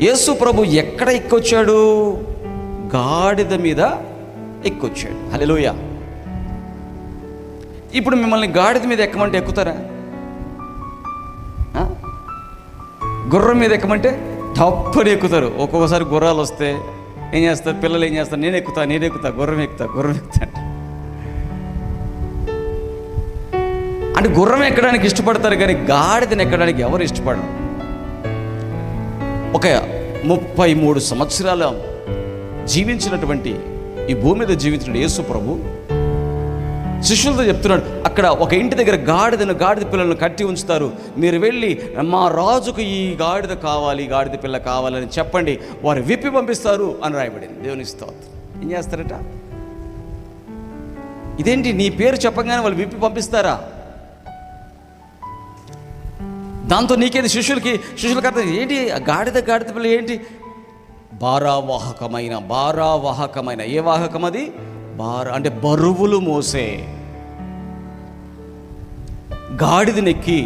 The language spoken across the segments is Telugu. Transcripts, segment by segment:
యేసు ప్రభు ఎక్కడ ఎక్కొచ్చాడు? గాడిద మీద ఎక్కొచ్చాడు. హల్లెలూయా. ఇప్పుడు మిమ్మల్ని గాడిద మీద ఎక్కమంటే ఎక్కుతారా? గుర్రం మీద ఎక్కమంటే తప్పని ఎక్కుతారు. ఒక్కొక్కసారి గుర్రాలు వస్తే ఏం చేస్తారు పిల్లలు? ఏం చేస్తారు? నేను ఎక్కుతా గుర్రం ఎక్కుతా అంటే గుర్రం ఎక్కడానికి ఇష్టపడతారు, కానీ గాడిదని ఎక్కడానికి ఎవరు ఇష్టపడరు. ఒక 33 సంవత్సరాల జీవించినటువంటి ఈ భూమి మీద జీవించిన యేసు ప్రభు శిష్యులతో చెప్తున్నాడు, అక్కడ ఒక ఇంటి దగ్గర గాడిద పిల్లలను కట్టి ఉంచుతారు, మీరు వెళ్ళి మా రాజుకు ఈ గాడిద కావాలి, గాడిద పిల్ల కావాలని చెప్పండి, వారు విప్పి పంపిస్తారు అని రాయబడింది. దేవుని స్తోత్రం. ఏం చేస్తారట? ఇదేంటి, నీ పేరు చెప్పగానే వాళ్ళు విప్పి పంపిస్తారా? దాంతో నీకేది? శిష్యులకు అర్థం ఏంటి? గాడిద పిల్ల ఏంటి? భారావాహకమైన ఏ వాహకం అది? అంటే బరువులు మోసే గాడిదనెక్కి.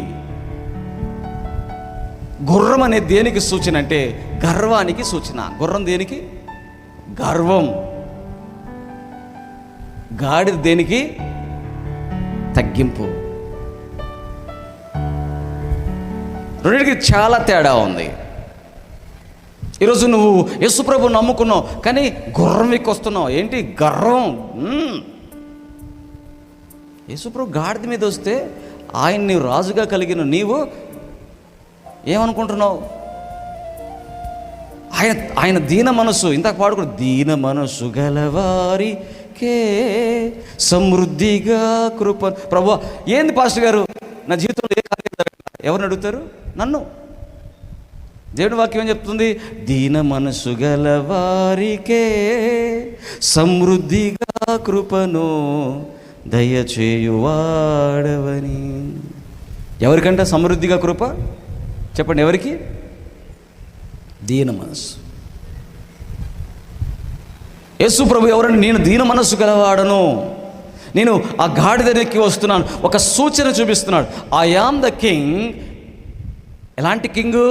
గుర్రం అనేది దేనికి సూచన అంటే గర్వానికి సూచన. గుర్రం దేనికి? గర్వం. గాడిద దేనికి? తగ్గింపు. రెండింటికి చాలా తేడా ఉంది. ఈరోజు నువ్వు యేసుప్రభు నమ్ముకున్నావు, కానీ గుర్రం ఎక్కొస్తున్నావు. ఏంటి గర్వం? యేసుప్రభు గాడిద మీద వస్తే ఆయన్ని రాజుగా కలిగిన నీవు ఏమనుకుంటున్నావు? ఆయన దీన మనస్సు, ఇంతకు పాడుకుని దీన మనస్సు గలవారికే సమృద్ధిగా కృప. ప్రభు ఏంది పాస్టర్ గారు నా జీవితంలో ఏ కార్యం జరగలేదు? ఎవరిని అడుగుతారు? నన్ను. దేవుని వాక్యం ఏం చెప్తుంది? దీన మనసు గలవారికే సమృద్ధిగా కృపను దయచేయువాడవని. ఎవరికంట సమృద్ధిగా కృప? చెప్పండి, ఎవరికి? దీన మనస్సు. యేసు ప్రభు ఎవరని? నేను దీన మనస్సు గలవాడను, నేను ఆ గాడిదెక్కి వస్తున్నాను. ఒక సూచన చూపిస్తున్నాడు. I am the king. ఎలాంటి కింగు?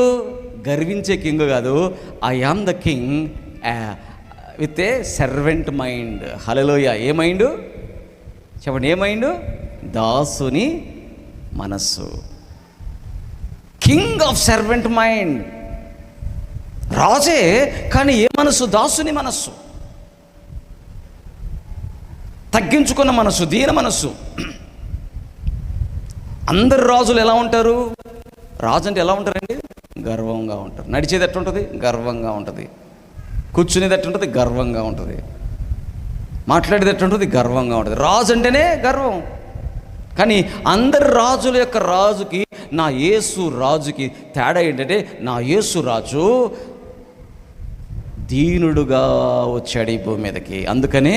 గర్వించే కింగ్ కాదు. I am the king with a servant mind. Hallelujah. ఏ మైండ్? చెప్పండి, ఏ మైండ్? దాసుని మనస్సు. King of servant mind. రాజే, కానీ ఏ మనస్సు? దాసుని మనస్సు, తగ్గించుకున్న మనస్సు, దీన మనస్సు. అందరు రాజులు ఎలా ఉంటారు? రాజు అంటే ఎలా ఉంటారండి? గర్వంగా ఉంటారు. నడిచేది ఎట్టుంటుంది? గర్వంగా ఉంటుంది. కూర్చునేది ఎట్టుంటుంది? గర్వంగా ఉంటుంది. మాట్లాడేది ఎట్టుంటుంది? గర్వంగా ఉంటుంది. రాజు అంటేనే గర్వం. కానీ అందరి రాజుల యొక్క రాజుకి నా యేసు రాజుకి తేడా ఏంటంటే, నా యేసు రాజు దీనుడుగా వచ్చాడు ఈ భూమి మీదకి. అందుకనే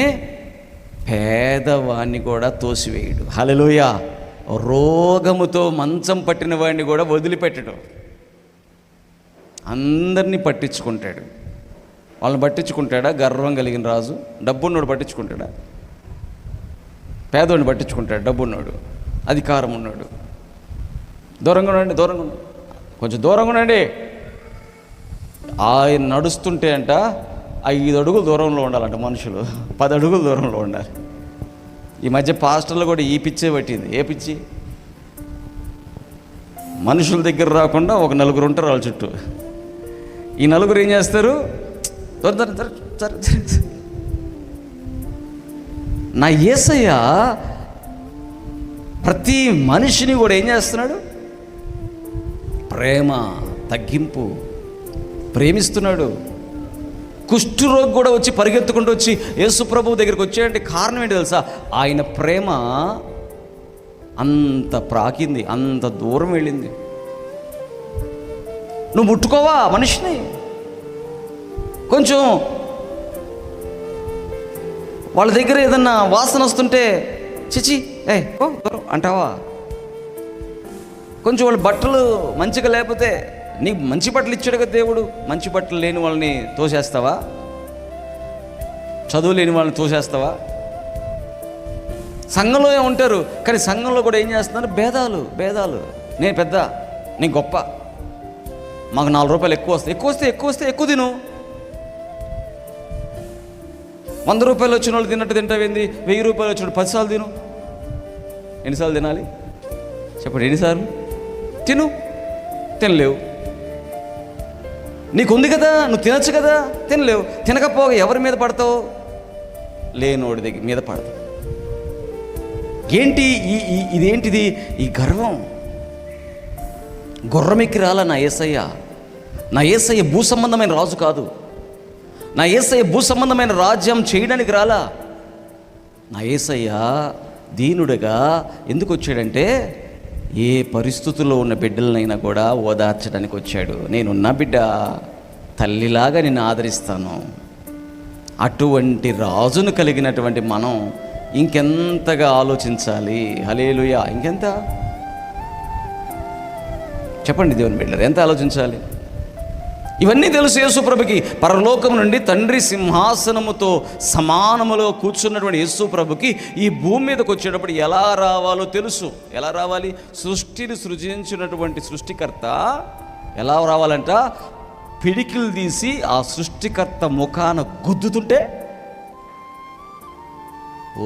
పేదవాణ్ణి కూడా తోసివేయడు. హల్లెలూయా. రోగముతో మంచం పట్టిన వాడిని కూడా వదిలిపెట్టడు. అందరినీ పట్టించుకుంటాడు. వాళ్ళని పట్టించుకుంటాడా? గర్వం కలిగిన రాజు. డబ్బున్నోడు పట్టించుకుంటాడా? పేదోడిని పట్టించుకుంటాడు. డబ్బున్నోడు, అధికారం ఉన్నాడు. దూరంగా ఉండండి, కొంచెం దూరంగా ఉండండి. ఆయన నడుస్తుంటే అంట 5 అడుగులు దూరంలో ఉండాలంట మనుషులు, 10 అడుగులు దూరంలో ఉండాలి. ఈ మధ్య పాస్టర్లు కూడా ఈ పిచ్చే పట్టింది. ఏ పిచ్చి? మనుషుల దగ్గర రాకుండా ఒక 4 ఉంటారు వాళ్ళ చుట్టూ. ఈ 4 ఏం చేస్తారు? నా యేసయ్య ప్రతి మనిషిని కూడా ఏం చేస్తున్నాడు? ప్రేమ, తగ్గింపు, ప్రేమిస్తున్నాడు. కుష్ఠరోగి కూడా వచ్చి పరిగెత్తుకుంటూ వచ్చి యేసు ప్రభువు దగ్గరికి వచ్చేయంటే కారణం ఏంటి తెలుసా? ఆయన ప్రేమ అంత ప్రాకింది, అంత దూరం వెళ్ళింది. నువ్వు ముట్టుకోవా మనిషిని? కొంచెం వాళ్ళ దగ్గర ఏదన్నా వాసన వస్తుంటే చిచి ఓ దూరం అంటావా? కొంచెం వాళ్ళ బట్టలు మంచిగా లేకపోతే, నీకు మంచి బట్టలు ఇచ్చాడు కదా దేవుడు, మంచి బట్టలు లేని వాళ్ళని తోసేస్తావా? చదువు లేని వాళ్ళని తోసేస్తావా? సంఘంలో ఉంటారు, కానీ సంఘంలో కూడా ఏం చేస్తున్నారు? భేదాలు. నేను పెద్ద, నేను గొప్ప. మాకు 4 రూపాయలు ఎక్కువ వస్తే ఎక్కువ తిను. 100 రూపాయలు వచ్చిన వాళ్ళు తిన్నట్టు తింటావేంది? 1000 రూపాయలు వచ్చిన 10 సార్లు తిను. ఎన్నిసార్లు తినాలి చెప్పండి? ఎన్నిసార్లు తిను? తినలేవు. నీకుంది కదా, నువ్వు తినచ్చు కదా, తినలేవు. తినకపోగా ఎవరి మీద పడతావు? లేనోడి దగ్గర మీద పడతావు. ఏంటి ఇదేంటిది? ఈ గర్వం. గుర్రమెక్కి రాలా నా యేసయ్య. నా యేసయ్య భూ సంబంధమైన రాజు కాదు. నా యేసయ్య భూ సంబంధమైన రాజ్యం చేయడానికి రాలా. నా యేసయ్య దీనుడిగా ఎందుకు వచ్చాడంటే, ఏ పరిస్థితుల్లో ఉన్న బిడ్డలనైనా కూడా ఓదార్చడానికి వచ్చాడు. నేనున్న బిడ్డ, తల్లిలాగా నిన్ను ఆదరిస్తాను. అటువంటి రాజును కలిగినటువంటి మనం ఇంకెంతగా ఆలోచించాలి? హల్లెలూయా! ఇంకెంత చెప్పండి దేవుని బిడ్డలు, ఎంత ఆలోచించాలి? ఇవన్నీ తెలుసు యేసుప్రభుకి. పరలోకం నుండి తండ్రి సింహాసనముతో సమానములో కూర్చున్నటువంటి యేసుప్రభుకి ఈ భూమి మీదకి వచ్చేటప్పుడు ఎలా రావాలో తెలుసు. ఎలా రావాలి? సృష్టిని సృజించినటువంటి సృష్టికర్త ఎలా రావాలంట? పిడికిలు తీసి ఆ సృష్టికర్త ముఖాన గుద్దుతుంటే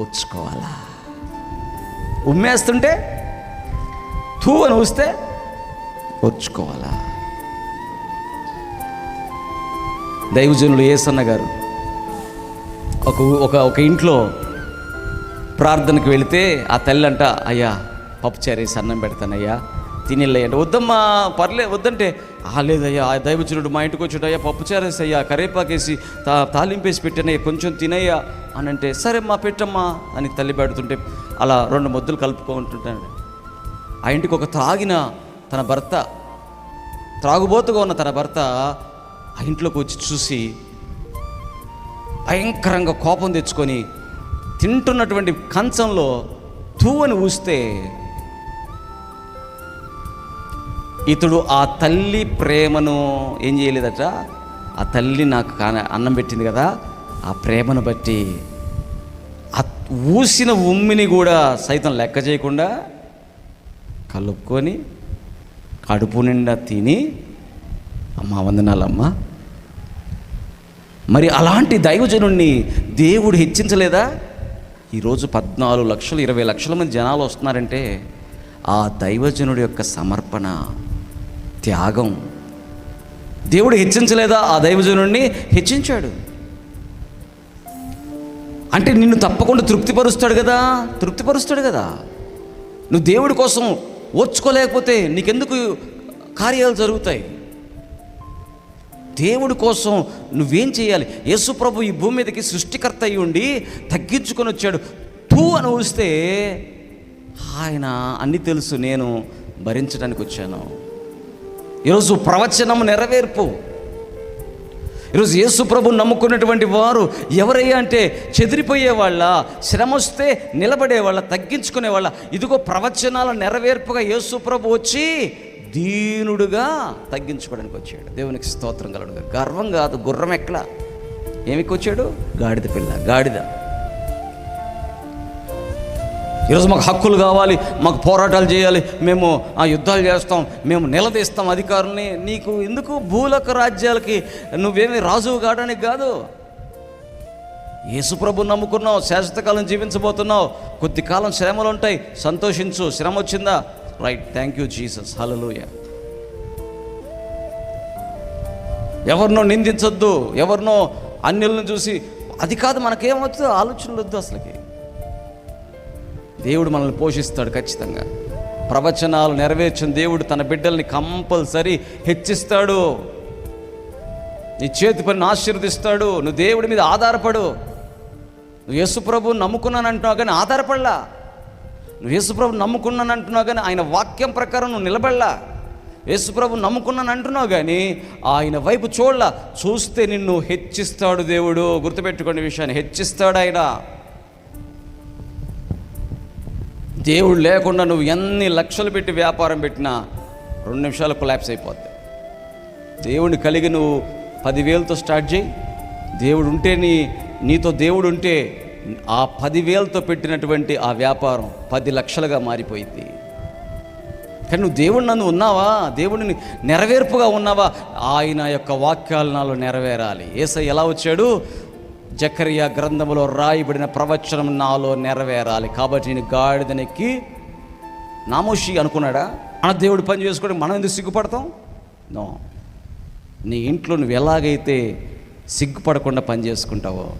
ఓర్చుకోవాలా? ఉమ్మేస్తుంటే తూ అని ఊస్తే ఓర్చుకోవాలా? దైవజనులు యేసన్న గారు ఒక ఇంట్లో ప్రార్థనకు వెళితే ఆ తల్లి అంట, అయ్యా పప్పుచారు వేసి అన్నం పెడతానయ్యా తినేళ్ళయ్యా అంటే, వద్దమ్మా పర్లేదు వద్దంటే, లేదయ్యా ఆ దైవజనుడు మా ఇంటికి వచ్చాడు, అయ్యా పప్పుచారు వేసి అయ్యా కరేపాకేసి తాలింపేసి పెట్టానయ్యా కొంచెం తినయ్యా అని అంటే, సరే మా పెట్టమ్మా అని తల్లి పెడుతుంటే అలా 2 ముద్దలు కలుపుకుంటుంటాడు. ఆ ఇంటికి ఒక త్రాగుబోతుగా ఉన్న తన భర్త ఆ ఇంట్లోకి వచ్చి చూసి భయంకరంగా కోపం తెచ్చుకొని తింటున్నటువంటి కంచంలో తూ అని ఊస్తే, ఇతడు ఆ తల్లి ప్రేమను ఏం చేయలేదట. ఆ తల్లి నాకు అన్నం పెట్టింది కదా, ఆ ప్రేమను బట్టి ఆ ఊసిన ఉమ్మిని కూడా సైతం లెక్క చేయకుండా కలుపుకొని కడుపు నిండా తిని, అమ్మా వందనాలమ్మా. మరి అలాంటి దైవజనుణ్ణి దేవుడు హెచ్చించలేదా? ఈరోజు 14 లక్షలు 20 లక్షల మంది జనాలు వస్తున్నారంటే ఆ దైవజనుడి యొక్క సమర్పణ, త్యాగం. దేవుడు హెచ్చించలేదా? ఆ దైవజనుడిని హెచ్చించాడు. అంటే నిన్ను తప్పకుండా తృప్తిపరుస్తాడు కదా. నువ్వు దేవుడి కోసం ఓర్చుకోలేకపోతే నీకెందుకు కార్యాలు జరుగుతాయి? దేవుడి కోసం నువ్వేం చేయాలి? యేసుప్రభు ఈ భూమి మీదకి సృష్టికర్త అయి ఉండి తగ్గించుకొని వచ్చాడు. తూ అని ఊస్తే ఆయన అన్నీ తెలుసు, నేను భరించడానికి వచ్చాను. ఈరోజు ప్రవచనం నెరవేర్పు. ఈరోజు యేసుప్రభు నమ్ముకున్నటువంటి వారు ఎవరయ్యా అంటే, చెదిరిపోయేవాళ్ళ, శ్రమ వస్తే నిలబడేవాళ్ళ, తగ్గించుకునేవాళ్ళ. ఇదిగో ప్రవచనాల నెరవేర్పుగా యేసుప్రభు వచ్చి దీనుడుగా తగ్గించుకోవడానికి వచ్చాడు. దేవునికి స్తోత్రం కలుగును. గర్వం కాదు, గుర్రం ఎక్కలా. ఏమికి వచ్చాడు? గాడిద పిల్ల, గాడిద. ఈరోజు మాకు హక్కులు కావాలి, మాకు పోరాటాలు చేయాలి, మేము ఆ యుద్ధాలు చేస్తాం, మేము నిలదీస్తాం అధికారుల్ని. నీకు ఎందుకు? భూలోక రాజ్యాలకి నువ్వేమి రాజువు కావడానికి కాదు. యేసుప్రభు నమ్ముకున్నావు, శాశ్వతకాలం జీవించబోతున్నావు. కొద్ది కాలం శ్రమలు ఉంటాయి, సంతోషించు. శ్రమ వచ్చిందా? రైట్, థ్యాంక్ యూ జీసస్, హల్లెలూయా. ఎవరినో నిందించొద్దు, ఎవరినో అన్యులను చూసి అది కాదు. మనకేమవుతుందో ఆలోచనలు వద్దు అసలుకి. దేవుడు మనల్ని పోషిస్తాడు ఖచ్చితంగా. ప్రవచనాలు నెరవేర్చిన దేవుడు తన బిడ్డల్ని కంపల్సరీ హెచ్చిస్తాడు. నీ చేతి పనిని ఆశీర్వదిస్తాడు. నువ్వు దేవుడి మీద ఆధారపడు. నువ్వు యేసుప్రభు నమ్ముకున్నాను అంటున్నావు కానీ ఆధారపడలా. నువ్వు యేసుప్రభు నమ్ముకున్నాను అంటున్నావు కానీ ఆయన వాక్యం ప్రకారం నువ్వు నిలబడలా. యేసుప్రభు నమ్ముకున్నాను అంటున్నావు కానీ ఆయన వైపు చూస్తే నిన్ను హెచ్చిస్తాడు దేవుడు. గుర్తుపెట్టుకోండి విషయాన్ని, హెచ్చిస్తాడు ఆయన. దేవుడు లేకుండా నువ్వు ఎన్ని లక్షలు పెట్టి వ్యాపారం పెట్టినా 2 నిమిషాలు కొలాప్స్ అయిపోద్ది. దేవుడిని కలిగి నువ్వు 10,000తో స్టార్ట్ చేయి. దేవుడు ఉంటే నీతో దేవుడు ఉంటే ఆ 10,000తో పెట్టినటువంటి ఆ వ్యాపారం 10 లక్షలుగా మారిపోయింది. కానీ నువ్వు దేవుడి నందు ఉన్నావా? దేవుడిని నెరవేర్పుగా ఉన్నావా? ఆయన యొక్క వాక్యాలు నాలో నెరవేరాలి. యేసయ్య ఎలా వచ్చాడు? జకరియా గ్రంథములో రాయబడిన ప్రవచనం నాలో నెరవేరాలి. కాబట్టి నేను గాడిదనెక్కి నామోషి అనుకున్నాడా? మన దేవుడు పని చేసుకోవడం మనం ఎందుకు సిగ్గుపడతాం? నో. నీ ఇంట్లో నువ్వు ఎలాగైతే సిగ్గుపడకుండా పని చేసుకుంటావో,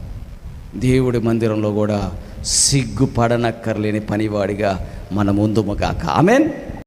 దేవుడి మందిరంలో కూడా సిగ్గుపడనక్కర్లేని పనివాడిగా మన ముందుముగాక. ఆమేన్.